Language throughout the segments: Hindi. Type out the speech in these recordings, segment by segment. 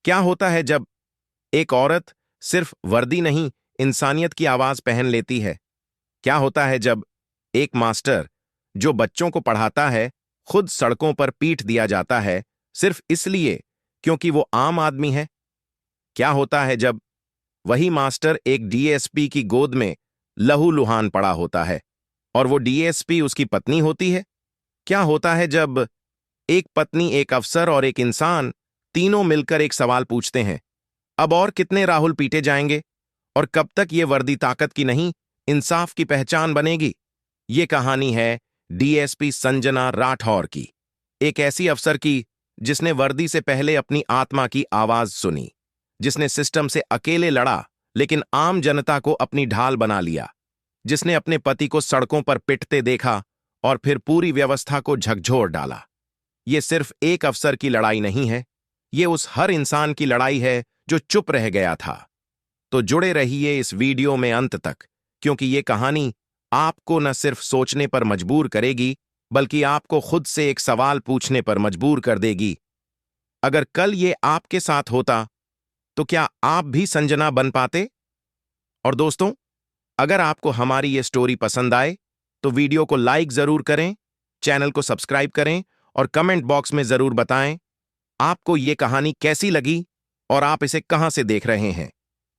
क्या होता है जब एक औरत सिर्फ वर्दी नहीं, इंसानियत की आवाज पहन लेती है? क्या होता है जब एक मास्टर जो बच्चों को पढ़ाता है, खुद सड़कों पर पीट दिया जाता है सिर्फ इसलिए क्योंकि वो आम आदमी है? क्या होता है जब वही मास्टर एक डीएसपी की गोद में लहूलुहान पड़ा होता है और वो डीएसपी उसकी पत्नी होती है? क्या होता है जब एक पत्नी, एक अफसर और एक इंसान तीनों मिलकर एक सवाल पूछते हैं, अब और कितने राहुल पीटे जाएंगे और कब तक ये वर्दी ताकत की नहीं, इंसाफ की पहचान बनेगी? ये कहानी है डीएसपी संजना राठौर की, एक ऐसी अफसर की जिसने वर्दी से पहले अपनी आत्मा की आवाज सुनी, जिसने सिस्टम से अकेले लड़ा लेकिन आम जनता को अपनी ढाल बना लिया, जिसने अपने पति को सड़कों पर पिटते देखा और फिर पूरी व्यवस्था को झकझोर डाला। ये सिर्फ एक अफसर की लड़ाई नहीं है, ये उस हर इंसान की लड़ाई है जो चुप रह गया था। तो जुड़े रहिए इस वीडियो में अंत तक, क्योंकि ये कहानी आपको न सिर्फ सोचने पर मजबूर करेगी, बल्कि आपको खुद से एक सवाल पूछने पर मजबूर कर देगी। अगर कल ये आपके साथ होता, तो क्या आप भी संजना बन पाते? और दोस्तों, अगर आपको हमारी ये स्टोरी पसंद आए, तो वीडियो को लाइक जरूर करें, चैनल को सब्सक्राइब करें और कमेंट बॉक्स में जरूर बताएं आपको ये कहानी कैसी लगी और आप इसे कहां से देख रहे हैं।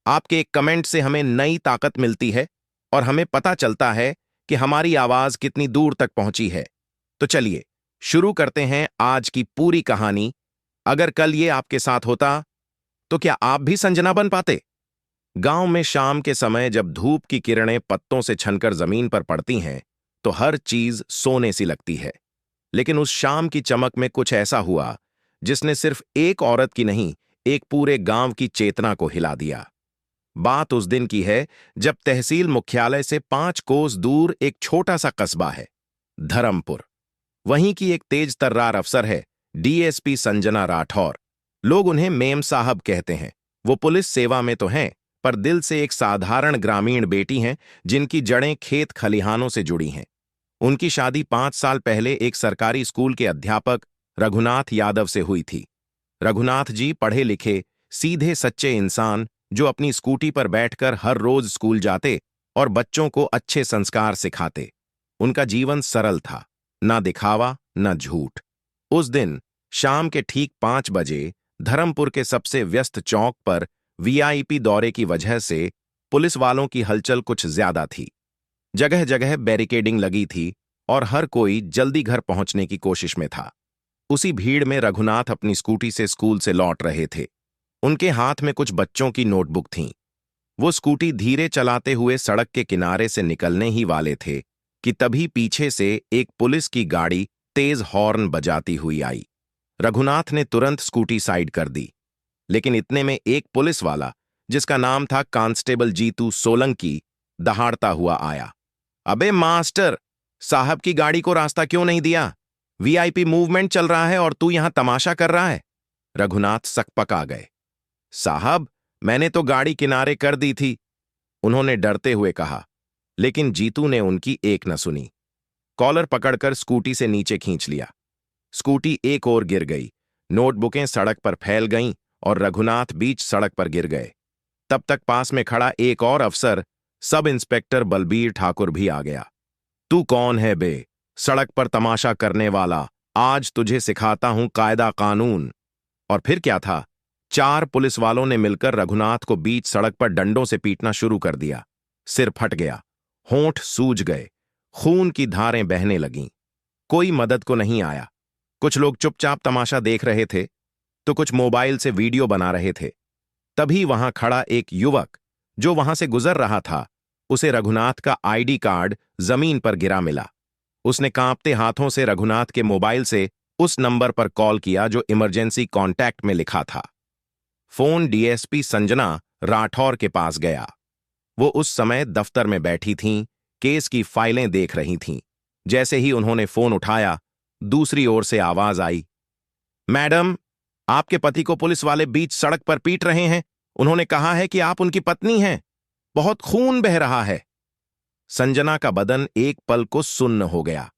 आपके एक कमेंट से हमें नई ताकत मिलती है और हमें पता चलता है कि हमारी आवाज कितनी दूर तक पहुंची है। तो चलिए शुरू करते हैं आज की पूरी कहानी। अगर कल ये आपके साथ होता, तो क्या आप भी संजना बन पाते? गांव में शाम के समय जब धूप की किरणें पत्तों से छनकर जमीन पर पड़ती हैं, तो हर चीज सोने सी लगती है। लेकिन उस शाम की चमक में कुछ ऐसा हुआ जिसने सिर्फ एक औरत की नहीं, एक पूरे गांव की चेतना को हिला दिया। बात उस दिन की है जब तहसील मुख्यालय से 5 कोस दूर एक छोटा सा कस्बा है, धरमपुर। वहीं की एक तेज तर्रार अफसर है, डीएसपी संजना राठौर। लोग उन्हें मेम साहब कहते हैं। वो पुलिस सेवा में तो हैं, पर दिल से एक साधारण ग्रामीण बेटी हैं जिनकी जड़ें खेत खलिहानों से जुड़ी हैं। उनकी शादी 5 साल पहले एक सरकारी स्कूल के अध्यापक रघुनाथ यादव से हुई थी। रघुनाथ जी पढ़े लिखे, सीधे सच्चे इंसान जो अपनी स्कूटी पर बैठकर हर रोज स्कूल जाते और बच्चों को अच्छे संस्कार सिखाते। उनका जीवन सरल था, ना दिखावा ना झूठ। उस दिन शाम के ठीक 5 बजे धरमपुर के सबसे व्यस्त चौक पर वीआईपी दौरे की वजह से पुलिस वालों की हलचल कुछ ज्यादा थी। जगह जगह बैरिकेडिंग लगी थी और हर कोई जल्दी घर पहुंचने की कोशिश में था। उसी भीड़ में रघुनाथ अपनी स्कूटी से स्कूल से लौट रहे थे। उनके हाथ में कुछ बच्चों की नोटबुक थीं। वो स्कूटी धीरे चलाते हुए सड़क के किनारे से निकलने ही वाले थे कि तभी पीछे से एक पुलिस की गाड़ी तेज हॉर्न बजाती हुई आई। रघुनाथ ने तुरंत स्कूटी साइड कर दी, लेकिन इतने में एक पुलिस वाला, जिसका नाम था कांस्टेबल जीतू सोलंकी, दहाड़ता हुआ आया। अबे मास्टर साहब की गाड़ी को रास्ता क्यों नहीं दिया? वीआईपी मूवमेंट चल रहा है और तू यहां तमाशा कर रहा है। रघुनाथ सकपका गए। साहब, मैंने तो गाड़ी किनारे कर दी थी, उन्होंने डरते हुए कहा। लेकिन जीतू ने उनकी एक न सुनी। कॉलर पकड़कर स्कूटी से नीचे खींच लिया। स्कूटी एक ओर गिर गई, नोटबुकें सड़क पर फैल गईं और रघुनाथ बीच सड़क पर गिर गए। तब तक पास में खड़ा एक और अफसर, सब इंस्पेक्टर बलबीर ठाकुर भी आ गया। तू कौन है बे, सड़क पर तमाशा करने वाला? आज तुझे सिखाता हूं कायदा कानून। और फिर क्या था, 4 पुलिस वालों ने मिलकर रघुनाथ को बीच सड़क पर डंडों से पीटना शुरू कर दिया। सिर फट गया, होंठ सूज गए, खून की धारें बहने लगीं। कोई मदद को नहीं आया। कुछ लोग चुपचाप तमाशा देख रहे थे, तो कुछ मोबाइल से वीडियो बना रहे थे। तभी वहां खड़ा एक युवक जो वहां से गुजर रहा था, उसे रघुनाथ का आईडी कार्ड जमीन पर गिरा मिला। उसने कांपते हाथों से रघुनाथ के मोबाइल से उस नंबर पर कॉल किया जो इमरजेंसी कॉन्टैक्ट में लिखा था। फोन डीएसपी संजना राठौर के पास गया। वो उस समय दफ्तर में बैठी थीं, केस की फाइलें देख रही थीं। जैसे ही उन्होंने फोन उठाया, दूसरी ओर से आवाज आई, मैडम, आपके पति को पुलिस वाले बीच सड़क पर पीट रहे हैं। उन्होंने कहा है कि आप उनकी पत्नी हैं। बहुत खून बह रहा है। संजना का बदन एक पल को सुन्न हो गया।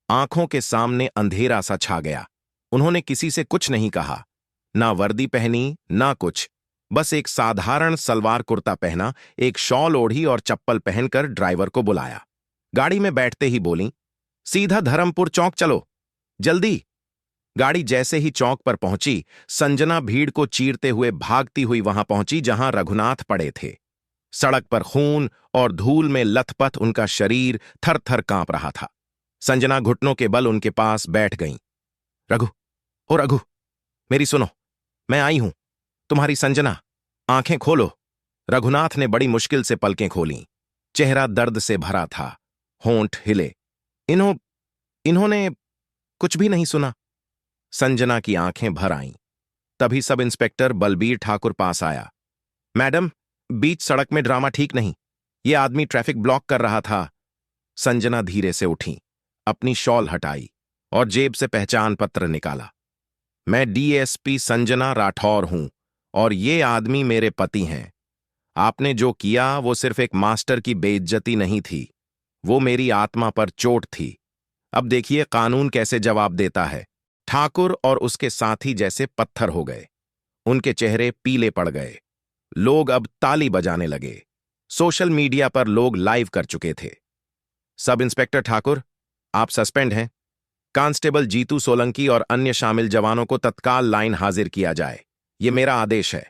आंखों के सामने अंधेरा सा छा गया। उन्होंने किसी से कुछ नहीं कहा, ना वर्दी पहनी ना कुछ, बस एक साधारण सलवार कुर्ता पहना, एक शॉल ओढ़ी और चप्पल पहनकर ड्राइवर को बुलाया। गाड़ी में बैठते ही बोली, सीधा धर्मपुर चौक चलो, जल्दी। गाड़ी जैसे ही चौक पर पहुंची, संजना भीड़ को चीरते हुए भागती हुई वहां पहुंची जहां रघुनाथ पड़े थे। सड़क पर खून और धूल में लथपथ उनका शरीर थर थर कांप रहा था। संजना घुटनों के बल उनके पास बैठ गईं। रघु, ओ रघु, मेरी सुनो, मैं आई हूं, तुम्हारी संजना, आंखें खोलो। रघुनाथ ने बड़ी मुश्किल से पलकें खोलीं। चेहरा दर्द से भरा था, होंठ हिले। इन्होंने कुछ भी नहीं सुना। संजना की आंखें भर आईं। तभी सब इंस्पेक्टर बलबीर ठाकुर पास आया। मैडम, बीच सड़क में ड्रामा ठीक नहीं, ये आदमी ट्रैफिक ब्लॉक कर रहा था। संजना धीरे से उठी, अपनी शॉल हटाई और जेब से पहचान पत्र निकाला। मैं डीएसपी संजना राठौर हूं और ये आदमी मेरे पति हैं। आपने जो किया वो सिर्फ एक मास्टर की बेइज्जती नहीं थी, वो मेरी आत्मा पर चोट थी। अब देखिए कानून कैसे जवाब देता है। ठाकुर और उसके साथी जैसे पत्थर हो गए। उनके चेहरे पीले पड़ गए। लोग अब ताली बजाने लगे। सोशल मीडिया पर लोग लाइव कर चुके थे। सब इंस्पेक्टर ठाकुर, आप सस्पेंड हैं। कांस्टेबल जीतू सोलंकी और अन्य शामिल जवानों को तत्काल लाइन हाजिर किया जाए, ये मेरा आदेश है।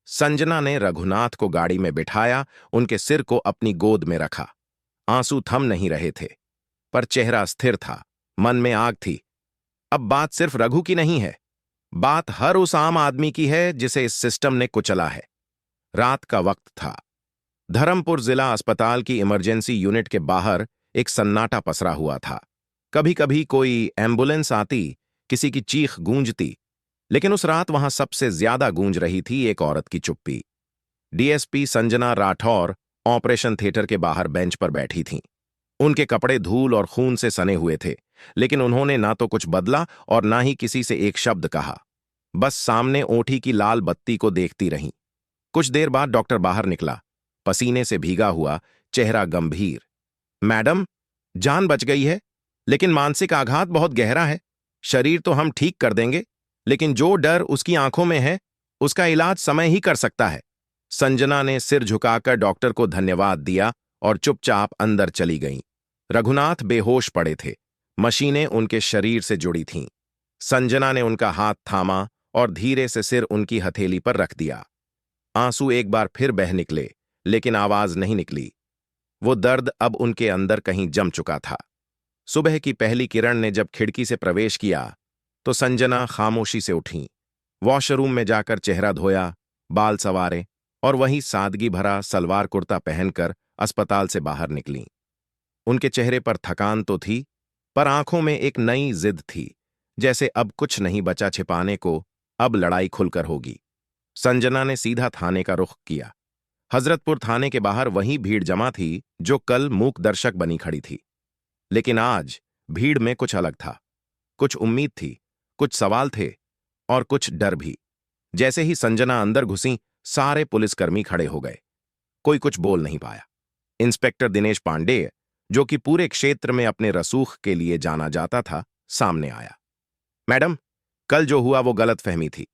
संजना ने रघुनाथ को गाड़ी में बिठाया, उनके सिर को अपनी गोद में रखा। आंसू थम नहीं रहे थे, पर चेहरा स्थिर था, मन में आग थी। अब बात सिर्फ रघु की नहीं है, बात हर उस आम आदमी की है जिसे इस सिस्टम ने कुचला है। रात का वक्त था। धर्मपुर जिला अस्पताल की इमरजेंसी यूनिट के बाहर एक सन्नाटा पसरा हुआ था। कभी कभी कोई एम्बुलेंस आती, किसी की चीख गूंजती, लेकिन उस रात वहां सबसे ज्यादा गूंज रही थी एक औरत की चुप्पी। DSP Sanjana Rathore operation theatre के बाहर बेंच पर बैठी थीं। उनके कपड़े धूल और खून से सने हुए थे, लेकिन उन्होंने ना तो कुछ बदला और ना ही किसी से एक शब्द कहा। बस सामने ओठी की लाल बत्ती को देखती रहीं। कुछ देर बाद डॉक्टर बाहर निकला, पसीने से भीगा हुआ, चेहरा गंभीर। मैडम, जान बच गई है, लेकिन मानसिक आघात बहुत गहरा है। शरीर तो हम ठीक कर देंगे, लेकिन जो डर उसकी आंखों में है, उसका इलाज समय ही कर सकता है। संजना ने सिर झुकाकर डॉक्टर को धन्यवाद दिया और चुपचाप अंदर चली गईं। रघुनाथ बेहोश पड़े थे, मशीनें उनके शरीर से जुड़ी थीं। संजना ने उनका हाथ थामा और धीरे से सिर उनकी हथेली पर रख दिया। आंसू एक बार फिर बह निकले, लेकिन आवाज नहीं निकली। वो दर्द अब उनके अंदर कहीं जम चुका था। सुबह की पहली किरण ने जब खिड़की से प्रवेश किया, तो संजना खामोशी से उठीं। वॉशरूम में जाकर चेहरा धोया, बाल संवारे और वही सादगी भरा सलवार कुर्ता पहनकर अस्पताल से बाहर निकलीं। उनके चेहरे पर थकान तो थी, पर आंखों में एक नई जिद थी, जैसे अब कुछ नहीं बचा छिपाने को, अब लड़ाई खुलकर होगी। संजना ने सीधा थाने का रुख किया। हजरतपुर थाने के बाहर वही भीड़ जमा थी जो कल मूक दर्शक बनी खड़ी थी, लेकिन आज भीड़ में कुछ अलग था। कुछ उम्मीद थी, कुछ सवाल थे और कुछ डर भी। जैसे ही संजना अंदर घुसी, सारे पुलिसकर्मी खड़े हो गए। कोई कुछ बोल नहीं पाया। इंस्पेक्टर दिनेश पांडेय, जो कि पूरे क्षेत्र में अपने रसूख के लिए जाना जाता था, सामने आया। मैडम, कल जो हुआ वो गलतफहमी थी।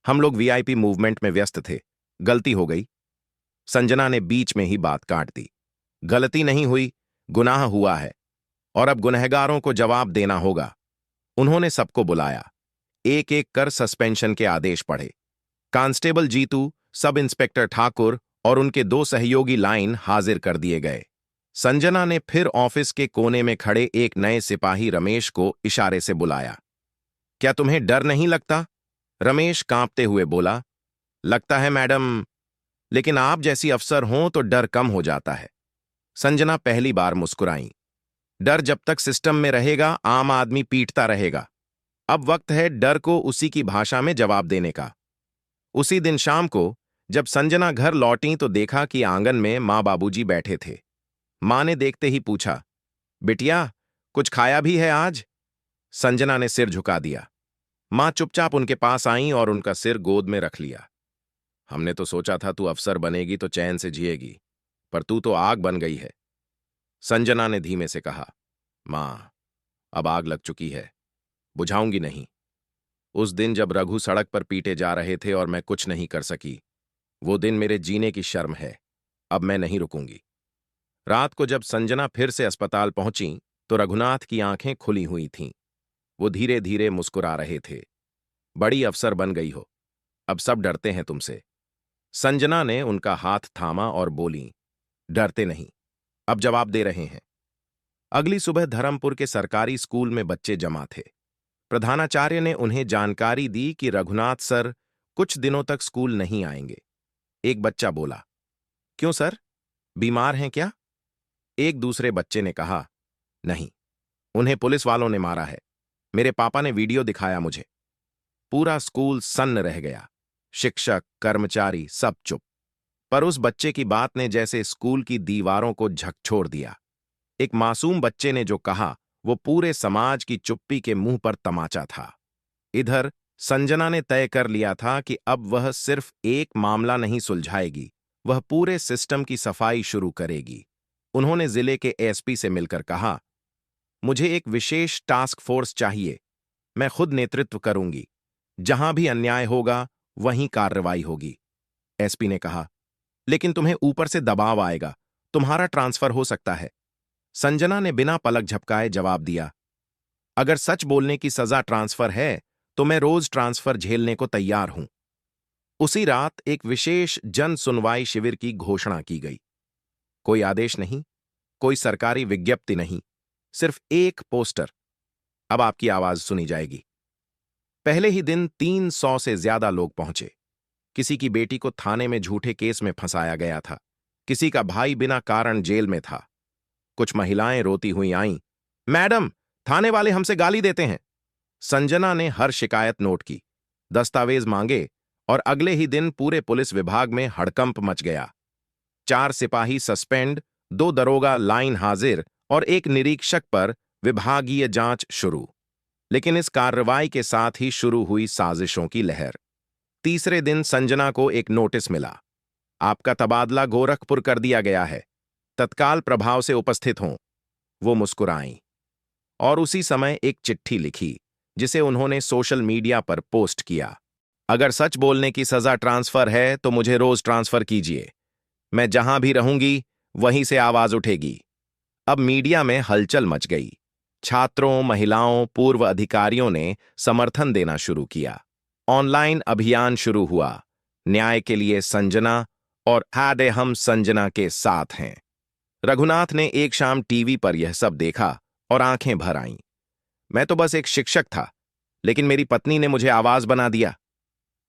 हम लोग वीआईपी मूवमेंट में व्यस्त थे, गलती हो गई। संजना ने बीच में ही बात काट दी। गलती नहीं हुई, गुनाह हुआ है और अब गुनहगारों को जवाब देना होगा। उन्होंने सबको बुलाया, एक एक कर सस्पेंशन के आदेश पढ़े। Constable Jitu, sub inspector Thakur और उनके दो सहयोगी लाइन हाजिर कर दिए गए। संजना ने फिर ऑफिस के कोने में खड़े एक नए सिपाही रमेश को इशारे से बुलाया। क्या तुम्हें डर नहीं लगता? रमेश कांपते हुए बोला। लगता है मैडम, लेकिन आप जैसी अफसर हों तो डर कम हो जाता है। संजना पहली बार मुस्कुराई। डर जब तक सिस्टम में रहेगा, आम आदमी पीटता रहेगा। अब वक्त है डर को उसी की भाषा में जवाब देने का। उसी दिन शाम को जब संजना घर लौटी तो देखा कि आंगन में माँ बाबूजी बैठे थे। माँ ने देखते ही पूछा, बिटिया, कुछ खाया भी है आज? संजना ने सिर झुका दिया। माँ चुपचाप उनके पास आईं और उनका सिर गोद में रख लिया। हमने तो सोचा था तू अफसर बनेगी तो चैन से जिएगी, पर तू तो आग बन गई है। संजना ने धीमे से कहा, माँ, अब आग लग चुकी है, बुझाऊंगी नहीं। उस दिन जब रघु सड़क पर पीटे जा रहे थे और मैं कुछ नहीं कर सकी, वो दिन मेरे जीने की शर्म है। अब मैं नहीं रुकूंगी। रात को जब संजना फिर से अस्पताल पहुंची तो रघुनाथ की आंखें खुली हुई थीं। वो धीरे धीरे मुस्कुरा रहे थे। बड़ी अफसर बन गई हो, अब सब डरते हैं तुमसे। संजना ने उनका हाथ थामा और बोली, डरते नहीं, अब जवाब दे रहे हैं। अगली सुबह धर्मपुर के सरकारी स्कूल में बच्चे जमा थे। प्रधानाचार्य ने उन्हें जानकारी दी कि रघुनाथ सर कुछ दिनों तक स्कूल नहीं आएंगे। एक बच्चा बोला, क्यों सर, बीमार हैं क्या? एक दूसरे बच्चे ने कहा, नहीं, उन्हें पुलिस वालों ने मारा है। मेरे पापा ने वीडियो दिखाया मुझे। पूरा स्कूल सन्न रह गया। शिक्षक, कर्मचारी सब चुप। पर उस बच्चे की बात ने जैसे स्कूल की दीवारों को झकझोर दिया। एक मासूम बच्चे ने जो कहा वो पूरे समाज की चुप्पी के मुंह पर तमाचा था। इधर संजना ने तय कर लिया था कि अब वह सिर्फ एक मामला नहीं सुलझाएगी, वह पूरे सिस्टम की सफाई शुरू करेगी। उन्होंने जिले के एसपी से मिलकर कहा, मुझे एक विशेष टास्क फोर्स चाहिए। मैं खुद नेतृत्व करूंगी। जहां भी अन्याय होगा वहीं कार्रवाई होगी। एसपी ने कहा, लेकिन तुम्हें ऊपर से दबाव आएगा, तुम्हारा ट्रांसफर हो सकता है। संजना ने बिना पलक झपकाए जवाब दिया, अगर सच बोलने की सजा ट्रांसफर है तो मैं रोज ट्रांसफर झेलने को तैयार हूं। उसी रात एक विशेष जन सुनवाई शिविर की घोषणा की गई। कोई आदेश नहीं, कोई सरकारी विज्ञप्ति नहीं, सिर्फ एक पोस्टर, अब आपकी आवाज सुनी जाएगी। पहले ही दिन 300 से ज्यादा लोग पहुंचे। किसी की बेटी को थाने में झूठे केस में फंसाया गया था। किसी का भाई बिना कारण जेल में था। कुछ महिलाएं रोती हुई आईं, मैडम, थाने वाले हमसे गाली देते हैं। संजना ने हर शिकायत नोट की, दस्तावेज मांगे और अगले ही दिन पूरे पुलिस विभाग में हड़कंप मच गया। 4 सिपाही सस्पेंड, 2 दरोगा लाइन हाजिर और एक निरीक्षक पर विभागीय जांच शुरू। लेकिन इस कार्रवाई के साथ ही शुरू हुई साजिशों की लहर। तीसरे दिन संजना को एक नोटिस मिला, आपका तबादला गोरखपुर कर दिया गया है, तत्काल प्रभाव से उपस्थित हों। वो मुस्कुराईं और उसी समय एक चिट्ठी लिखी जिसे उन्होंने सोशल मीडिया पर पोस्ट किया, अगर सच बोलने की सजा ट्रांसफर है तो मुझे रोज ट्रांसफर कीजिए। मैं जहां भी रहूंगी वहीं से आवाज उठेगी। अब मीडिया में हलचल मच गई। छात्रों, महिलाओं, पूर्व अधिकारियों ने समर्थन देना शुरू किया। ऑनलाइन अभियान शुरू हुआ, न्याय के लिए संजना और हैड हम संजना के साथ हैं। रघुनाथ ने एक शाम टीवी पर यह सब देखा और आंखें भर आईं। मैं तो बस एक शिक्षक था, लेकिन मेरी पत्नी ने मुझे आवाज बना दिया।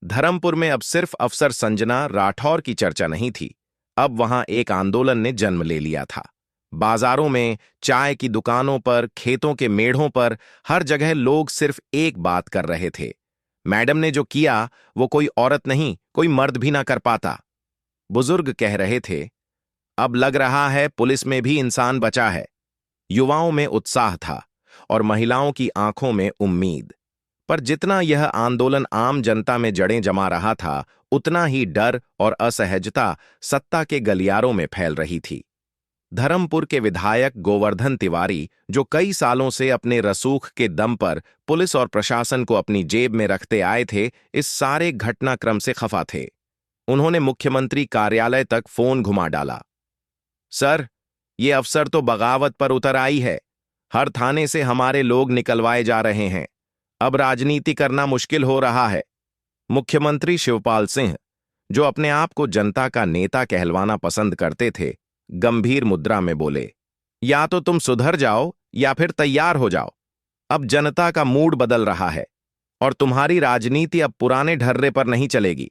धर्मपुर में अब सिर्फ अफसर संजना राठौर की चर्चा नहीं थी, अब वहां एक आंदोलन ने जन्म ले लिया था। बाजारों में, चाय की दुकानों पर, खेतों के मेढ़ों पर, हर जगह लोग सिर्फ एक बात कर रहे थे, मैडम ने जो किया वो कोई औरत नहीं, कोई मर्द भी ना कर पाता। बुजुर्ग कह रहे थे, अब लग रहा है पुलिस में भी इंसान बचा है। युवाओं में उत्साह था और महिलाओं की आंखों में उम्मीद। पर जितना यह आंदोलन आम जनता में जड़ें जमा रहा था, उतना ही डर और असहजता सत्ता के गलियारों में फैल रही थी। धर्मपुर के विधायक गोवर्धन तिवारी, जो कई सालों से अपने रसूख के दम पर पुलिस और प्रशासन को अपनी जेब में रखते आए थे, इस सारे घटनाक्रम से खफा थे। उन्होंने मुख्यमंत्री कार्यालय तक फोन घुमा डाला, सर, ये अफसर तो बगावत पर उतर आई है। हर थाने से हमारे लोग निकलवाए जा रहे हैं। अब राजनीति करना मुश्किल हो रहा है। मुख्यमंत्री शिवपाल सिंह, जो अपने आप को जनता का नेता कहलवाना पसंद करते थे, गंभीर मुद्रा में बोले, या तो तुम सुधर जाओ या फिर तैयार हो जाओ। अब जनता का मूड बदल रहा है और तुम्हारी राजनीति अब पुराने ढर्रे पर नहीं चलेगी।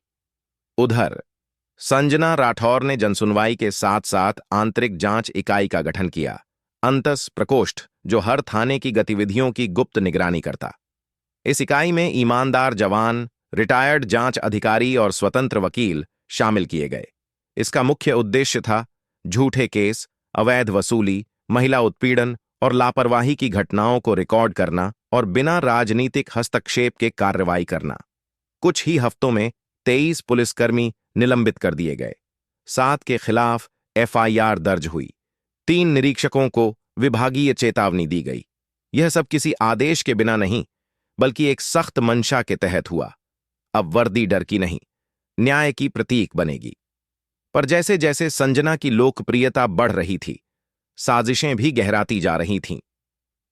उधर संजना राठौर ने जनसुनवाई के साथ साथ आंतरिक जांच इकाई का गठन किया, अंतस प्रकोष्ठ, जो हर थाने की गतिविधियों की गुप्त निगरानी करता। इस इकाई में ईमानदार जवान, रिटायर्ड जांच अधिकारी और स्वतंत्र वकील शामिल किए गए। इसका मुख्य उद्देश्य था झूठे केस, अवैध वसूली, महिला उत्पीड़न और लापरवाही की घटनाओं को रिकॉर्ड करना और बिना राजनीतिक हस्तक्षेप के कार्रवाई करना। कुछ ही हफ्तों में 23 पुलिसकर्मी निलंबित कर दिए गए। 7 के खिलाफ एफआईआर दर्ज हुई। 3 निरीक्षकों को विभागीय चेतावनी दी गई। यह सब किसी आदेश के बिना नहीं, बल्कि एक सख्त मंशा के तहत हुआ। अब वर्दी डर की नहीं, न्याय की प्रतीक बनेगी। पर जैसे जैसे संजना की लोकप्रियता बढ़ रही थी, साजिशें भी गहराती जा रही थीं।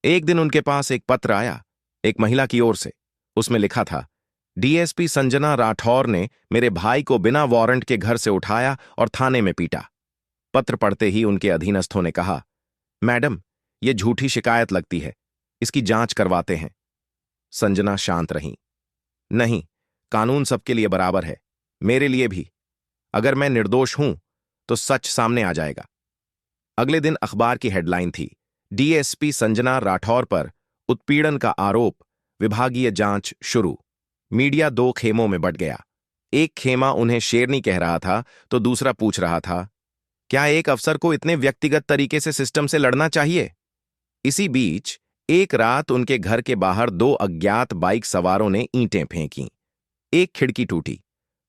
एक दिन उनके पास एक पत्र आया, एक महिला की ओर से। उसमें लिखा था, डीएसपी संजना राठौर ने मेरे भाई को बिना वारंट के घर से उठाया और थाने में पीटा। पत्र पढ़ते ही उनके अधीनस्थों ने कहा, मैडम, यह झूठी शिकायत लगती है, इसकी जांच करवाते हैं। संजना शांत रहीं। नहीं, कानून सबके लिए बराबर है, मेरे लिए भी। अगर मैं निर्दोष हूं तो सच सामने आ जाएगा। अगले दिन अखबार की हेडलाइन थी, डीएसपी संजना राठौर पर उत्पीड़न का आरोप, विभागीय जांच शुरू। मीडिया दो खेमों में बंट गया। एक खेमा उन्हें शेरनी कह रहा था तो दूसरा पूछ रहा था, क्या एक अफसर को इतने व्यक्तिगत तरीके से सिस्टम से लड़ना चाहिए? इसी बीच एक रात उनके घर के बाहर दो अज्ञात बाइक सवारों ने ईंटें फेंकीं। एक खिड़की टूटी।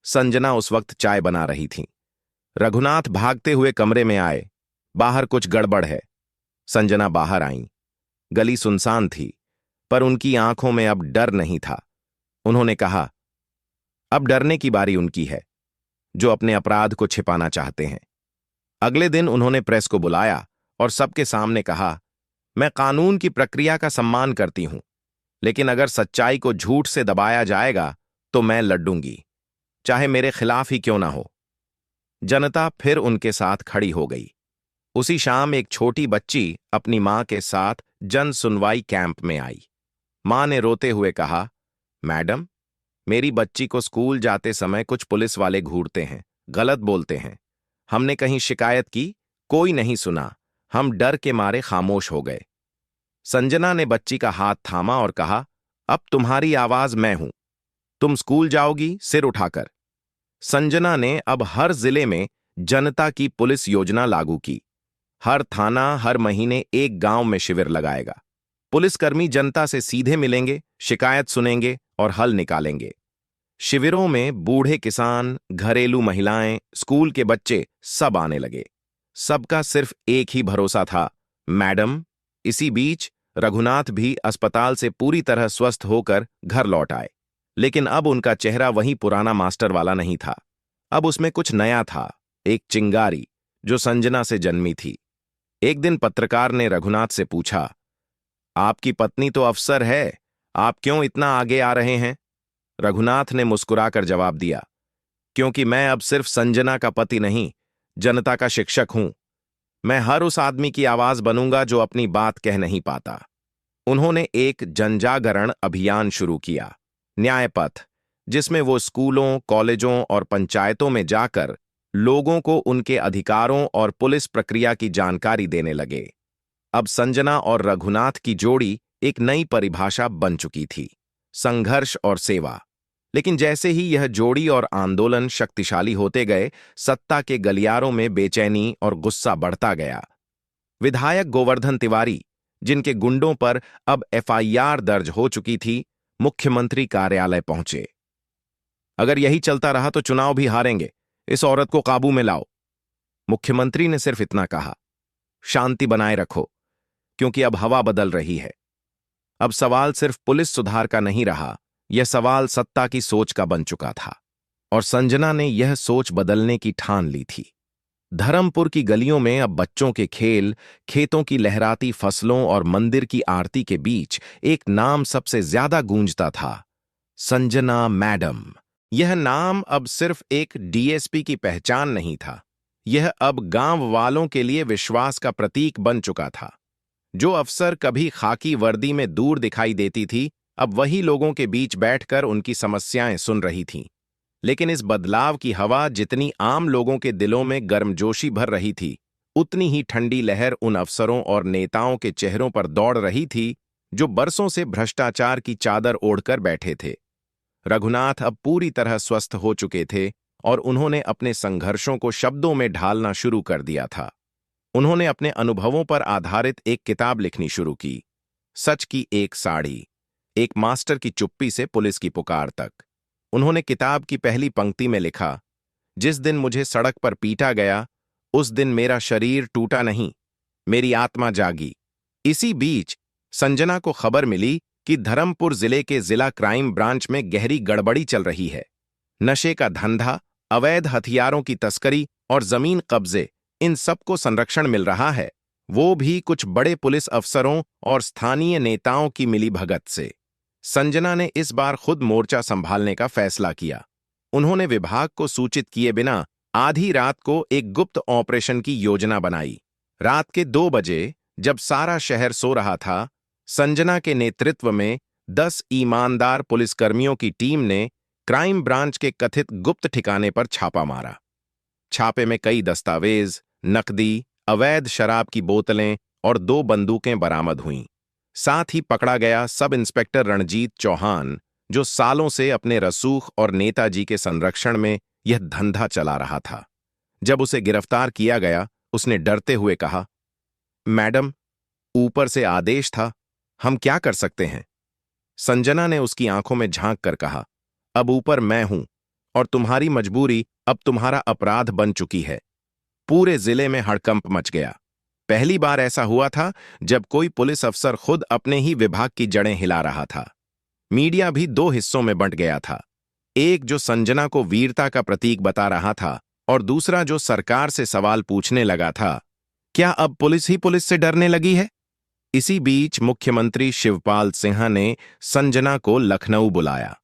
संजना उस वक्त चाय बना रही थीं। रघुनाथ भागते हुए कमरे में आए, बाहर कुछ गड़बड़ है। संजना बाहर आईं। गली सुनसान थी, पर उनकी आंखों में अब डर नहीं था। उन्होंने कहा, अब डरने की बारी उनकी है, जो अपने अपराध को छिपाना चाहते हैं। अगले दिन उन्होंने प्रेस को बुलाया और सबके सामने कहा, मैं कानून की प्रक्रिया का सम्मान करती हूं, लेकिन अगर सच्चाई को झूठ से दबाया जाएगा तो मैं लड़ूंगी, चाहे मेरे खिलाफ ही क्यों ना हो। जनता फिर उनके साथ खड़ी हो गई। उसी शाम एक छोटी बच्ची अपनी मां के साथ जन सुनवाई कैंप में आई। मां ने रोते हुए कहा, मैडम, मेरी बच्ची को स्कूल जाते समय कुछ पुलिस वाले घूरते हैं, गलत बोलते हैं। हमने कहीं शिकायत की, कोई नहीं सुना। हम डर के मारे खामोश हो गए। संजना ने बच्ची का हाथ थामा और कहा, अब तुम्हारी आवाज मैं हूं। तुम स्कूल जाओगी सिर उठाकर। संजना ने अब हर जिले में जनता की पुलिस योजना लागू की। हर थाना हर महीने एक गांव में शिविर लगाएगा। पुलिसकर्मी जनता से सीधे मिलेंगे, शिकायत सुनेंगे और हल निकालेंगे। शिविरों में बूढ़े किसान, घरेलू महिलाएं, स्कूल के बच्चे सब आने लगे। सबका सिर्फ एक ही भरोसा था, मैडम। इसी बीच रघुनाथ भी अस्पताल से पूरी तरह स्वस्थ होकर घर लौट आए। लेकिन अब उनका चेहरा वही पुराना मास्टर वाला नहीं था। अब उसमें कुछ नया था, एक चिंगारी जो संजना से जन्मी थी। एक दिन पत्रकार ने रघुनाथ से पूछा, आपकी पत्नी तो अफसर है, आप क्यों इतना आगे आ रहे हैं? रघुनाथ ने मुस्कुराकर जवाब दिया, क्योंकि मैं अब सिर्फ संजना का पति नहीं, जनता का शिक्षक हूं। मैं हर उस आदमी की आवाज बनूंगा जो अपनी बात कह नहीं पाता। उन्होंने एक जनजागरण अभियान शुरू किया, न्याय पथ, जिसमें वो स्कूलों, कॉलेजों और पंचायतों में जाकर लोगों को उनके अधिकारों और पुलिस प्रक्रिया की जानकारी देने लगे। अब संजना और रघुनाथ की जोड़ी एक नई परिभाषा बन चुकी थी, संघर्ष और सेवा। लेकिन जैसे ही यह जोड़ी और आंदोलन शक्तिशाली होते गए, सत्ता के गलियारों में बेचैनी और गुस्सा बढ़ता गया। विधायक गोवर्धन तिवारी, जिनके गुंडों पर अब एफआईआर दर्ज हो चुकी थी, मुख्यमंत्री कार्यालय पहुंचे। अगर यही चलता रहा तो चुनाव भी हारेंगे, इस औरत को काबू में लाओ। मुख्यमंत्री ने सिर्फ इतना कहा, शांति बनाए रखो, क्योंकि अब हवा बदल रही है। अब सवाल सिर्फ पुलिस सुधार का नहीं रहा, यह सवाल सत्ता की सोच का बन चुका था। और संजना ने यह सोच बदलने की ठान ली थी। धर्मपुर की गलियों में अब बच्चों के खेल, खेतों की लहराती फसलों और मंदिर की आरती के बीच एक नाम सबसे ज्यादा गूंजता था, संजना मैडम। यह नाम अब सिर्फ एक डीएसपी की पहचान नहीं था, यह अब गांव वालों के लिए विश्वास का प्रतीक बन चुका था। जो अफसर कभी खाकी वर्दी में दूर दिखाई देती थी, अब वही लोगों के बीच बैठकर उनकी समस्याएं सुन रही थीं। लेकिन इस बदलाव की हवा जितनी आम लोगों के दिलों में गर्मजोशी भर रही थी, उतनी ही ठंडी लहर उन अफसरों और नेताओं के चेहरों पर दौड़ रही थी जो बरसों से भ्रष्टाचार की चादर ओढ़कर बैठे थे। रघुनाथ अब पूरी तरह स्वस्थ हो चुके थे और उन्होंने अपने संघर्षों को शब्दों में ढालना शुरू कर दिया था। उन्होंने अपने अनुभवों पर आधारित एक किताब लिखनी शुरू की, सच की एक साड़ी, एक मास्टर की चुप्पी से पुलिस की पुकार तक। उन्होंने किताब की पहली पंक्ति में लिखा, जिस दिन मुझे सड़क पर पीटा गया, उस दिन मेरा शरीर टूटा नहीं, मेरी आत्मा जागी। इसी बीच संजना को खबर मिली कि धर्मपुर जिले के जिला क्राइम ब्रांच में गहरी गड़बड़ी चल रही है। नशे का धंधा, अवैध हथियारों की तस्करी और जमीन कब्जे, इन सबको संरक्षण मिल रहा है, वो भी कुछ बड़े पुलिस अफसरों और स्थानीय नेताओं की मिलीभगत से। संजना ने इस बार खुद मोर्चा संभालने का फैसला किया। उन्होंने विभाग को सूचित किए बिना आधी रात को एक गुप्त ऑपरेशन की योजना बनाई। रात के 2 बजे, जब सारा शहर सो रहा था, संजना के नेतृत्व में 10 ईमानदार पुलिसकर्मियों की टीम ने क्राइम ब्रांच के कथित गुप्त ठिकाने पर छापा मारा। छापे में कई दस्तावेज, नकदी, अवैध शराब की बोतलें और 2 बंदूकें बरामद हुईं। साथ ही पकड़ा गया सब इंस्पेक्टर रणजीत चौहान, जो सालों से अपने रसूख और नेताजी के संरक्षण में यह धंधा चला रहा था। जब उसे गिरफ्तार किया गया, उसने डरते हुए कहा, मैडम, ऊपर से आदेश था, हम क्या कर सकते हैं? संजना ने उसकी आंखों में झांक कर कहा, अब ऊपर मैं हूं और तुम्हारी मजबूरी अब तुम्हारा अपराध बन चुकी है। पूरे जिले में हड़कंप मच गया। पहली बार ऐसा हुआ था जब कोई पुलिस अफसर खुद अपने ही विभाग की जड़ें हिला रहा था। मीडिया भी 2 हिस्सों में बंट गया था, एक जो संजना को वीरता का प्रतीक बता रहा था और दूसरा जो सरकार से सवाल पूछने लगा था, क्या अब पुलिस ही पुलिस से डरने लगी है? इसी बीच मुख्यमंत्री शिवपाल सिन्हा ने संजना को लखनऊ बुलाया।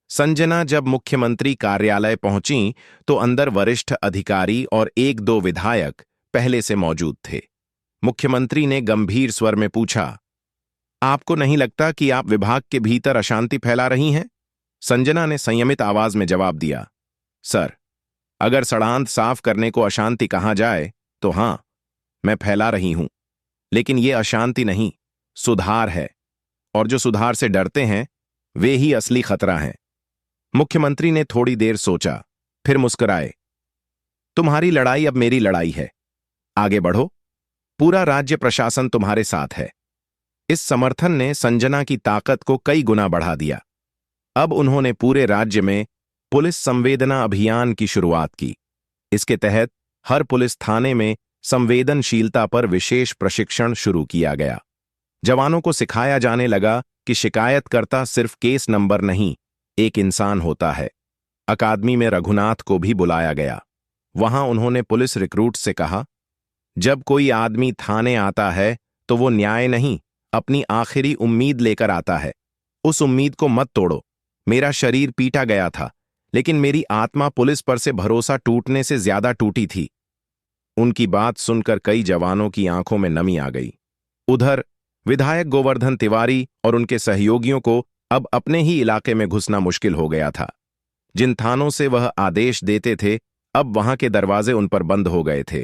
संजना जब मुख्यमंत्री कार्यालय पहुंची तो अंदर वरिष्ठ अधिकारी और 1-2 विधायक पहले से मौजूद थे। मुख्यमंत्री ने गंभीर स्वर में पूछा, आपको नहीं लगता कि आप विभाग के भीतर अशांति फैला रही हैं? संजना ने संयमित आवाज में जवाब दिया, सर, अगर सड़ांध साफ करने को अशांति कहा जाए तो हां, मैं फैला रही हूं, लेकिन ये अशांति नहीं, सुधार है, और जो सुधार से डरते हैं वे ही असली खतरा हैं। मुख्यमंत्री ने थोड़ी देर सोचा, फिर मुस्कुराए, तुम्हारी लड़ाई अब मेरी लड़ाई है, आगे बढ़ो, पूरा राज्य प्रशासन तुम्हारे साथ है। इस समर्थन ने संजना की ताकत को कई गुना बढ़ा दिया। अब उन्होंने पूरे राज्य में पुलिस संवेदना अभियान की शुरुआत की। इसके तहत हर पुलिस थाने में संवेदनशीलता पर विशेष प्रशिक्षण शुरू किया गया। जवानों को सिखाया जाने लगा कि शिकायतकर्ता सिर्फ केस नंबर नहीं, एक इंसान होता है। अकादमी में रघुनाथ को भी बुलाया गया। वहां उन्होंने पुलिस रिक्रूट से कहा, जब कोई आदमी थाने आता है तो वो न्याय नहीं, अपनी आखिरी उम्मीद लेकर आता है। उस उम्मीद को मत तोड़ो। मेरा शरीर पीटा गया था, लेकिन मेरी आत्मा पुलिस पर से भरोसा टूटने से ज्यादा टूटी थी। उनकी बात सुनकर कई जवानों की आंखों में नमी आ गई। उधर विधायक गोवर्धन तिवारी और उनके सहयोगियों को अब अपने ही इलाके में घुसना मुश्किल हो गया था। जिन थानों से वह आदेश देते थे, अब वहां के दरवाजे उन पर बंद हो गए थे,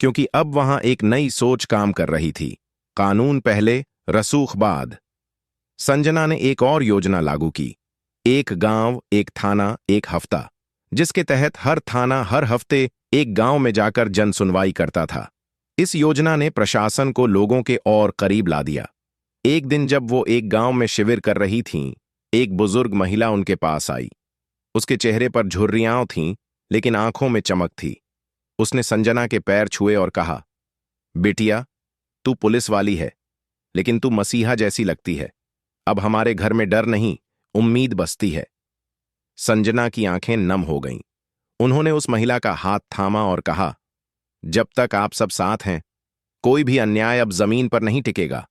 क्योंकि अब वहां एक नई सोच काम कर रही थी, कानून पहले, रसूख बाद। संजना ने एक और योजना लागू की, एक गांव, एक थाना, एक हफ्ता, जिसके तहत हर थाना हर हफ्ते एक गांव में जाकर जन सुनवाई करता था। इस योजना ने प्रशासन को लोगों के और करीब ला दिया। एक दिन जब वो एक गांव में शिविर कर रही थीं, एक बुजुर्ग महिला उनके पास आई। उसके चेहरे पर झुर्रियां थीं, लेकिन आंखों में चमक थी। उसने संजना के पैर छुए और कहा, बेटिया, तू पुलिस वाली है, लेकिन तू मसीहा जैसी लगती है। अब हमारे घर में डर नहीं, उम्मीद बसती है। संजना की आंखें नम हो गईं। उन्होंने उस महिला का हाथ थामा और कहा, जब तक आप सब साथ हैं, कोई भी अन्याय अब जमीन पर नहीं टिकेगा।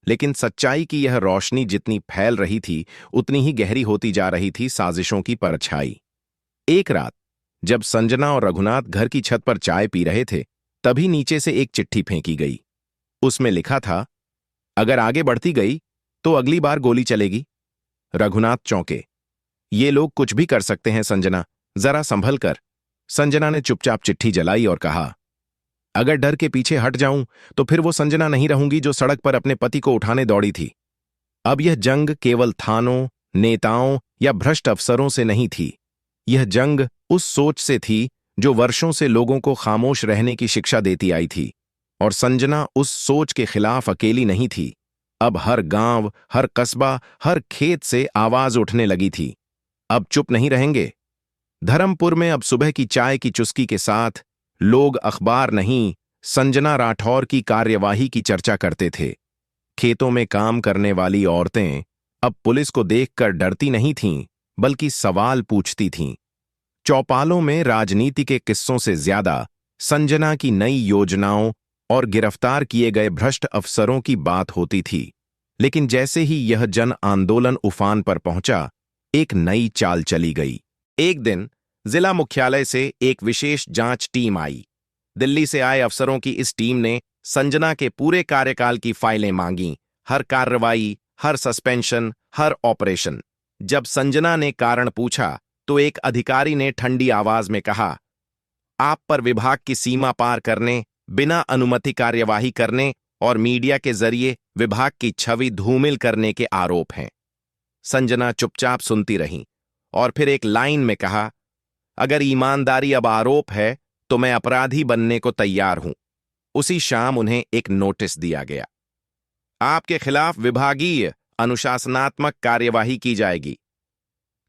लेकिन सच्चाई की यह रोशनी जितनी फैल रही थी, उतनी ही गहरी होती जा रही थी साजिशों की परछाई। एक रात जब संजना और रघुनाथ घर की छत पर चाय पी रहे थे, तभी नीचे से एक चिट्ठी फेंकी गई। उसमें लिखा था, अगर आगे बढ़ती गई तो अगली बार गोली चलेगी। रघुनाथ चौंके। ये लोग कुछ भी कर सकते हैं संजना, जरा संभल कर। संजना ने चुपचाप चिट्ठी जलाई और कहा, अगर डर के पीछे हट जाऊं तो फिर वो संजना नहीं रहूंगी जो सड़क पर अपने पति को उठाने दौड़ी थी। अब यह जंग केवल थानों, नेताओं या भ्रष्ट अफसरों से नहीं थी। यह जंग उस सोच से थी जो वर्षों से लोगों को खामोश रहने की शिक्षा देती आई थी। और संजना उस सोच के खिलाफ अकेली नहीं थी। अब हर गांव, हर कस्बा, हर खेत से आवाज उठने लगी थी, अब चुप नहीं रहेंगे। धर्मपुर में अब सुबह की चाय की चुस्की के साथ लोग अखबार नहीं, संजना राठौर की कार्यवाही की चर्चा करते थे। खेतों में काम करने वाली औरतें अब पुलिस को देखकर डरती नहीं थीं, बल्कि सवाल पूछती थीं। चौपालों में राजनीति के किस्सों से ज्यादा संजना की नई योजनाओं और गिरफ्तार किए गए भ्रष्ट अफसरों की बात होती थी। लेकिन जैसे ही यह जन आंदोलन उफान पर पहुंचा, एक नई चाल चली गई। एक दिन जिला मुख्यालय से एक विशेष जांच टीम आई। दिल्ली से आए अफसरों की इस टीम ने संजना के पूरे कार्यकाल की फाइलें मांगी, हर कार्रवाई, हर सस्पेंशन, हर ऑपरेशन। जब संजना ने कारण पूछा तो एक अधिकारी ने ठंडी आवाज में कहा, आप पर विभाग की सीमा पार करने, बिना अनुमति कार्यवाही करने और मीडिया के जरिए विभाग की छवि धूमिल करने के आरोप हैं। संजना चुपचाप सुनती रहीं और फिर एक लाइन में कहा, अगर ईमानदारी अब आरोप है तो मैं अपराधी बनने को तैयार हूं। उसी शाम उन्हें एक नोटिस दिया गया। आपके खिलाफ विभागीय अनुशासनात्मक कार्यवाही की जाएगी।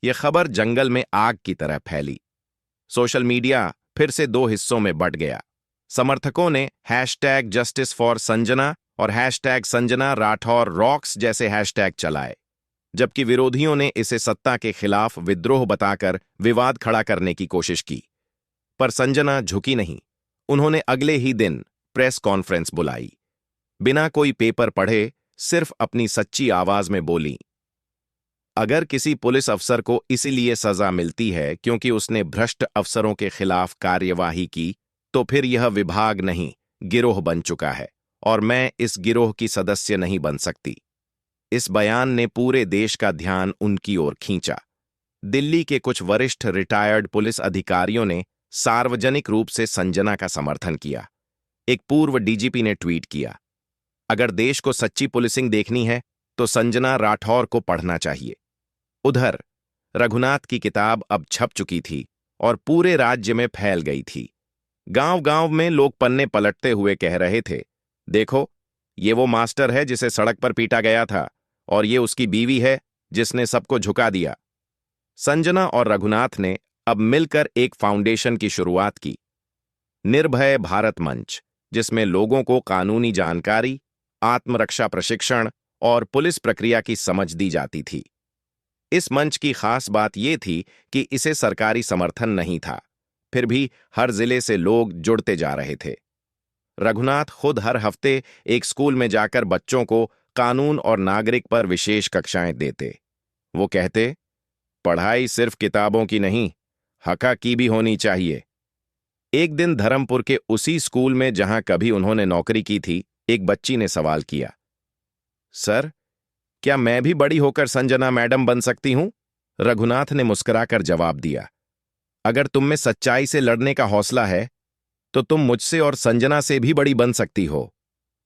यह खबर जंगल में आग की तरह फैली। सोशल मीडिया फिर से दो हिस्सों में बंट गया। समर्थकों ने हैशटैग जस्टिस फॉर संजना और हैशटैग संजना राठौर रॉक्स जैसे हैशटैग चलाए, जबकि विरोधियों ने इसे सत्ता के खिलाफ विद्रोह बताकर विवाद खड़ा करने की कोशिश की। पर संजना झुकी नहीं। उन्होंने अगले ही दिन प्रेस कॉन्फ्रेंस बुलाई। बिना कोई पेपर पढ़े सिर्फ अपनी सच्ची आवाज में बोली, अगर किसी पुलिस अफसर को इसीलिए सजा मिलती है क्योंकि उसने भ्रष्ट अफसरों के खिलाफ कार्यवाही की, तो फिर यह विभाग नहीं, गिरोह बन चुका है और मैं इस गिरोह की सदस्य नहीं बन सकती। इस बयान ने पूरे देश का ध्यान उनकी ओर खींचा। दिल्ली के कुछ वरिष्ठ रिटायर्ड पुलिस अधिकारियों ने सार्वजनिक रूप से संजना का समर्थन किया। एक पूर्व डीजीपी ने ट्वीट किया, अगर देश को सच्ची पुलिसिंग देखनी है तो संजना राठौर को पढ़ना चाहिए। उधर रघुनाथ की किताब अब छप चुकी थी और पूरे राज्य में फैल गई थी। गांव-गांव में लोग पन्ने पलटते हुए कह रहे थे, देखो, ये वो मास्टर है जिसे सड़क पर पीटा गया था और ये उसकी बीवी है जिसने सबको झुका दिया। संजना और रघुनाथ ने अब मिलकर एक फाउंडेशन की शुरुआत की, निर्भय भारत मंच, जिसमें लोगों को कानूनी जानकारी, आत्मरक्षा प्रशिक्षण और पुलिस प्रक्रिया की समझ दी जाती थी। इस मंच की खास बात यह थी कि इसे सरकारी समर्थन नहीं था, फिर भी हर जिले से लोग जुड़ते जा रहे थे। रघुनाथ खुद हर हफ्ते एक स्कूल में जाकर बच्चों को कानून और नागरिक पर विशेष कक्षाएं देते। वो कहते, पढ़ाई सिर्फ किताबों की नहीं, हका की भी होनी चाहिए। एक दिन धर्मपुर के उसी स्कूल में जहां कभी उन्होंने नौकरी की थी, एक बच्ची ने सवाल किया, सर, क्या मैं भी बड़ी होकर संजना मैडम बन सकती हूं? रघुनाथ ने मुस्कुराकर जवाब दिया, अगर तुम में सच्चाई से लड़ने का हौसला है तो तुम मुझसे और संजना से भी बड़ी बन सकती हो।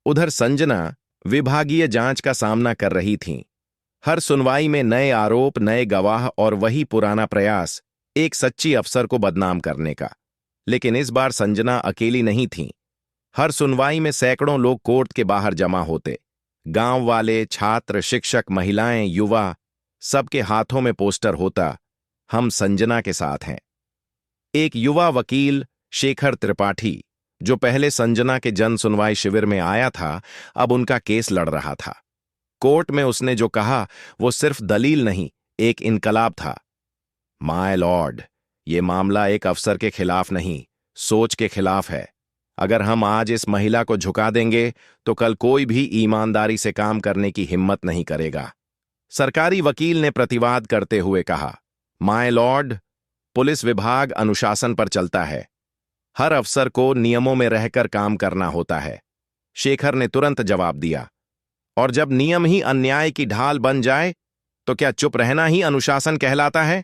उधर संजना विभागीय जांच का सामना कर रही थीं। हर सुनवाई में नए आरोप, नए गवाह और वही पुराना प्रयास, एक सच्ची अफसर को बदनाम करने का। लेकिन इस बार संजना अकेली नहीं थीं। हर सुनवाई में सैकड़ों लोग कोर्ट के बाहर जमा होते। गांव वाले, छात्र, शिक्षक, महिलाएं, युवा, सबके हाथों में पोस्टर होता, हम संजना के साथ हैं। एक युवा वकील शेखर त्रिपाठी, जो पहले संजना के जन सुनवाई शिविर में आया था, अब उनका केस लड़ रहा था। कोर्ट में उसने जो कहा वो सिर्फ दलील नहीं, एक इनकलाब था। माय लॉर्ड, ये मामला एक अफसर के खिलाफ नहीं, सोच के खिलाफ है। अगर हम आज इस महिला को झुका देंगे तो कल कोई भी ईमानदारी से काम करने की हिम्मत नहीं करेगा। सरकारी वकील ने प्रतिवाद करते हुए कहा, माय लॉर्ड, पुलिस विभाग अनुशासन पर चलता है। हर अफसर को नियमों में रहकर काम करना होता है। शेखर ने तुरंत जवाब दिया, और जब नियम ही अन्याय की ढाल बन जाए तो क्या चुप रहना ही अनुशासन कहलाता है?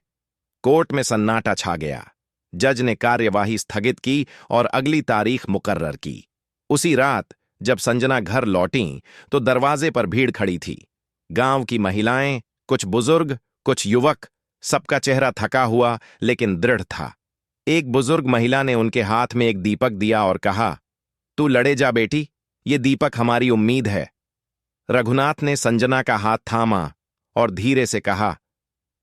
कोर्ट में सन्नाटा छा गया। जज ने कार्यवाही स्थगित की और अगली तारीख मुकर्रर की। उसी रात जब संजना घर लौटीं तो दरवाजे पर भीड़ खड़ी थी। गांव की महिलाएं, कुछ बुजुर्ग, कुछ युवक, सबका चेहरा थका हुआ लेकिन दृढ़ था। एक बुजुर्ग महिला ने उनके हाथ में एक दीपक दिया और कहा, तू लड़े जा बेटी, ये दीपक हमारी उम्मीद है। रघुनाथ ने संजना का हाथ थामा और धीरे से कहा,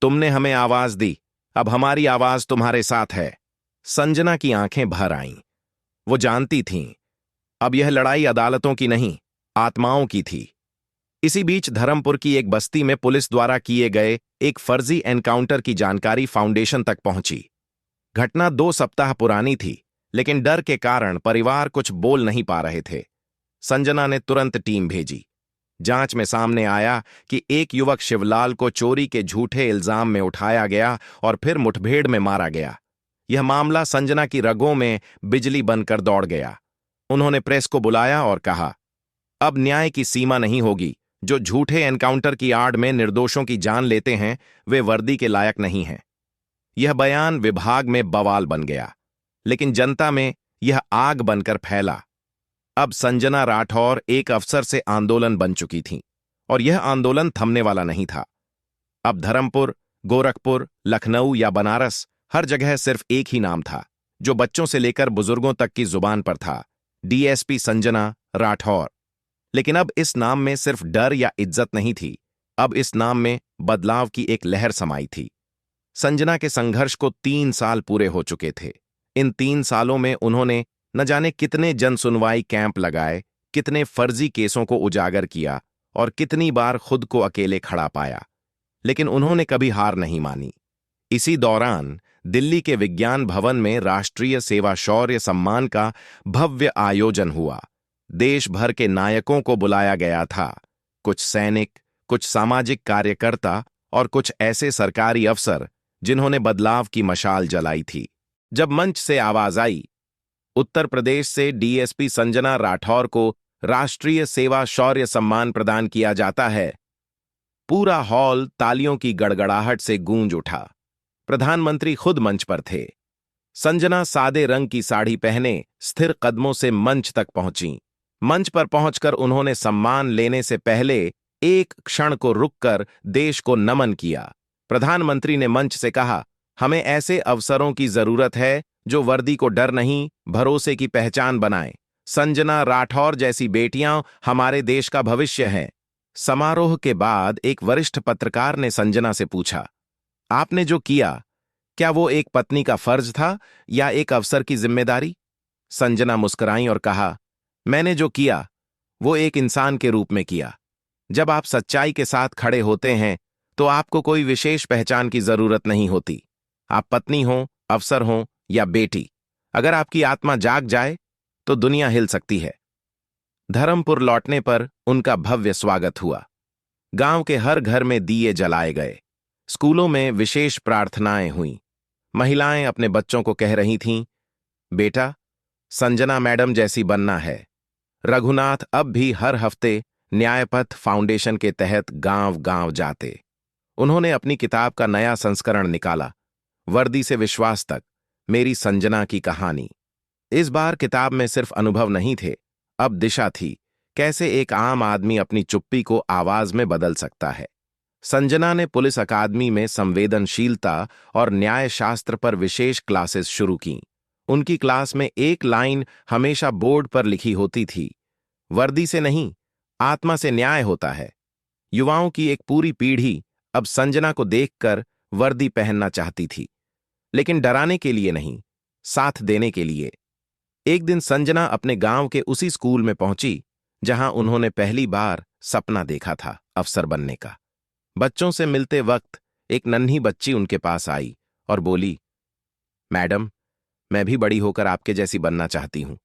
तुमने हमें आवाज दी, अब हमारी आवाज तुम्हारे साथ है। संजना की आंखें भर आईं। वो जानती थीं, अब यह लड़ाई अदालतों की नहीं, आत्माओं की थी। इसी बीच धर्मपुर की एक बस्ती में पुलिस द्वारा किए गए एक फर्जी एनकाउंटर की जानकारी फाउंडेशन तक पहुंची। घटना 2 सप्ताह पुरानी थी, लेकिन डर के कारण परिवार कुछ बोल नहीं पा रहे थे। संजना ने तुरंत टीम भेजी। जांच में सामने आया कि एक युवक शिवलाल को चोरी के झूठे इल्जाम में उठाया गया और फिर मुठभेड़ में मारा गया। यह मामला संजना की रगों में बिजली बनकर दौड़ गया। उन्होंने प्रेस को बुलाया और कहा, अब न्याय की सीमा नहीं होगी। जो झूठे एनकाउंटर की आड़ में निर्दोषों की जान लेते हैं, वे वर्दी के लायक नहीं हैं। यह बयान विभाग में बवाल बन गया, लेकिन जनता में यह आग बनकर फैला। अब संजना राठौर एक अफसर से आंदोलन बन चुकी थीं, और यह आंदोलन थमने वाला नहीं था। अब धर्मपुर, गोरखपुर, लखनऊ या बनारस, हर जगह सिर्फ एक ही नाम था, जो बच्चों से लेकर बुजुर्गों तक की जुबान पर था, डीएसपी संजना राठौर। लेकिन अब इस नाम में सिर्फ डर या इज्जत नहीं थी, अब इस नाम में बदलाव की एक लहर समाई थी। संजना के संघर्ष को 3 साल पूरे हो चुके थे। इन 3 सालों में उन्होंने न जाने कितने जनसुनवाई कैंप लगाए, कितने फर्जी केसों को उजागर किया और कितनी बार खुद को अकेले खड़ा पाया, लेकिन उन्होंने कभी हार नहीं मानी। इसी दौरान दिल्ली के विज्ञान भवन में राष्ट्रीय सेवा शौर्य सम्मान का भव्य आयोजन हुआ। देश भर के नायकों को बुलाया गया था, कुछ सैनिक, कुछ सामाजिक कार्यकर्ता और कुछ ऐसे सरकारी अफसर जिन्होंने बदलाव की मशाल जलाई थी। जब मंच से आवाज आई, उत्तर प्रदेश से डीएसपी संजना राठौर को राष्ट्रीय सेवा शौर्य सम्मान प्रदान किया जाता है, पूरा हॉल तालियों की गड़गड़ाहट से गूंज उठा। प्रधानमंत्री खुद मंच पर थे। संजना सादे रंग की साड़ी पहने स्थिर कदमों से मंच तक पहुंची। मंच पर पहुंचकर उन्होंने सम्मान लेने से पहले एक क्षण को रुककर देश को नमन किया। प्रधानमंत्री ने मंच से कहा, हमें ऐसे अवसरों की जरूरत है जो वर्दी को डर नहीं, भरोसे की पहचान बनाएं। संजना राठौर जैसी बेटियां हमारे देश का भविष्य हैं। समारोह के बाद एक वरिष्ठ पत्रकार ने संजना से पूछा, आपने जो किया, क्या वो एक पत्नी का फर्ज था या एक अफसर की जिम्मेदारी? संजना मुस्कुराई और कहा, मैंने जो किया वो एक इंसान के रूप में किया। जब आप सच्चाई के साथ खड़े होते हैं तो आपको कोई विशेष पहचान की जरूरत नहीं होती। आप पत्नी हो, अफसर हो या बेटी, अगर आपकी आत्मा जाग जाए तो दुनिया हिल सकती है। धर्मपुर लौटने पर उनका भव्य स्वागत हुआ। गांव के हर घर में दिए जलाए गए। स्कूलों में विशेष प्रार्थनाएं हुईं। महिलाएं अपने बच्चों को कह रही थीं, बेटा, संजना मैडम जैसी बनना है। रघुनाथ अब भी हर हफ्ते न्यायपथ फाउंडेशन के तहत गांव-गांव जाते। उन्होंने अपनी किताब का नया संस्करण निकाला, वर्दी से विश्वास तक, मेरी संजना की कहानी। इस बार किताब में सिर्फ अनुभव नहीं थे, अब दिशा थी, कैसे एक आम आदमी अपनी चुप्पी को आवाज में बदल सकता है। संजना ने पुलिस अकादमी में संवेदनशीलता और न्याय शास्त्र पर विशेष क्लासेस शुरू कीं। उनकी क्लास में एक लाइन हमेशा बोर्ड पर लिखी होती थी, वर्दी से नहीं, आत्मा से न्याय होता है। युवाओं की एक पूरी पीढ़ी अब संजना को देखकर वर्दी पहनना चाहती थी, लेकिन डराने के लिए नहीं, साथ देने के लिए। एक दिन संजना अपने गांव के उसी स्कूल में पहुंची जहां उन्होंने पहली बार सपना देखा था अफसर बनने का। बच्चों से मिलते वक्त एक नन्ही बच्ची उनके पास आई और बोली, मैडम, मैं भी बड़ी होकर आपके जैसी बनना चाहती हूं।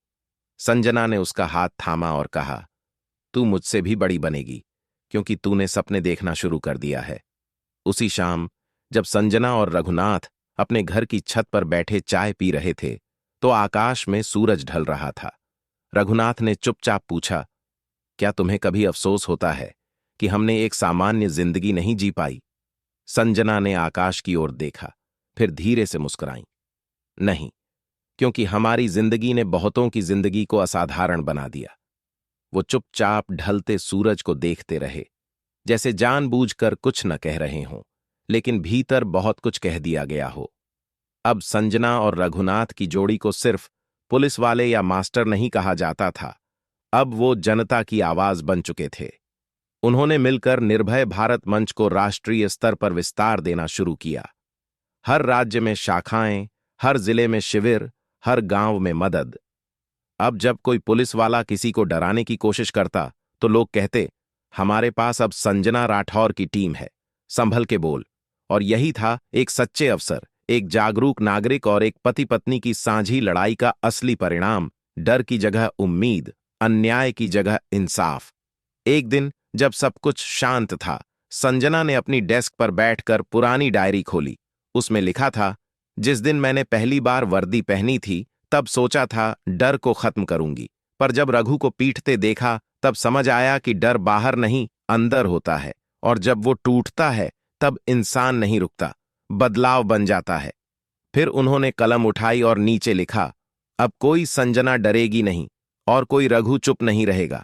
संजना ने उसका हाथ थामा और कहा, तू मुझसे भी बड़ी बनेगी, क्योंकि तूने सपने देखना शुरू कर दिया है। उसी शाम जब संजना और रघुनाथ अपने घर की छत पर बैठे चाय पी रहे थे तो आकाश में सूरज ढल रहा था। रघुनाथ ने चुपचाप पूछा, क्या तुम्हें कभी अफसोस होता है कि हमने एक सामान्य जिंदगी नहीं जी पाई? संजना ने आकाश की ओर देखा, फिर धीरे से मुस्कुराई, नहीं, क्योंकि हमारी जिंदगी ने बहुतों की जिंदगी को असाधारण बना दिया। वो चुपचाप ढलते सूरज को देखते रहे, जैसे जानबूझकर कुछ न कह रहे हों, लेकिन भीतर बहुत कुछ कह दिया गया हो। अब संजना और रघुनाथ की जोड़ी को सिर्फ पुलिस वाले या मास्टर नहीं कहा जाता था, अब वो जनता की आवाज बन चुके थे। उन्होंने मिलकर निर्भय भारत मंच को राष्ट्रीय स्तर पर विस्तार देना शुरू किया। हर राज्य में शाखाएं, हर जिले में शिविर, हर गांव में मदद। अब जब कोई पुलिस वाला किसी को डराने की कोशिश करता तो लोग कहते, हमारे पास अब संजना राठौर की टीम है, संभल के बोल। और यही था एक सच्चे अफसर, एक जागरूक नागरिक और एक पति पत्नी की साझी लड़ाई का असली परिणाम। डर की जगह उम्मीद, अन्याय की जगह इंसाफ। एक दिन जब सब कुछ शांत था, संजना ने अपनी डेस्क पर बैठकर पुरानी डायरी खोली। उसमें लिखा था, जिस दिन मैंने पहली बार वर्दी पहनी थी तब सोचा था डर को खत्म करूंगी, पर जब रघु को पीटते देखा तब समझ आया कि डर बाहर नहीं, अंदर होता है, और जब वो टूटता है तब इंसान नहीं रुकता, बदलाव बन जाता है। फिर उन्होंने कलम उठाई और नीचे लिखा, अब कोई संजना डरेगी नहीं और कोई रघु चुप नहीं रहेगा।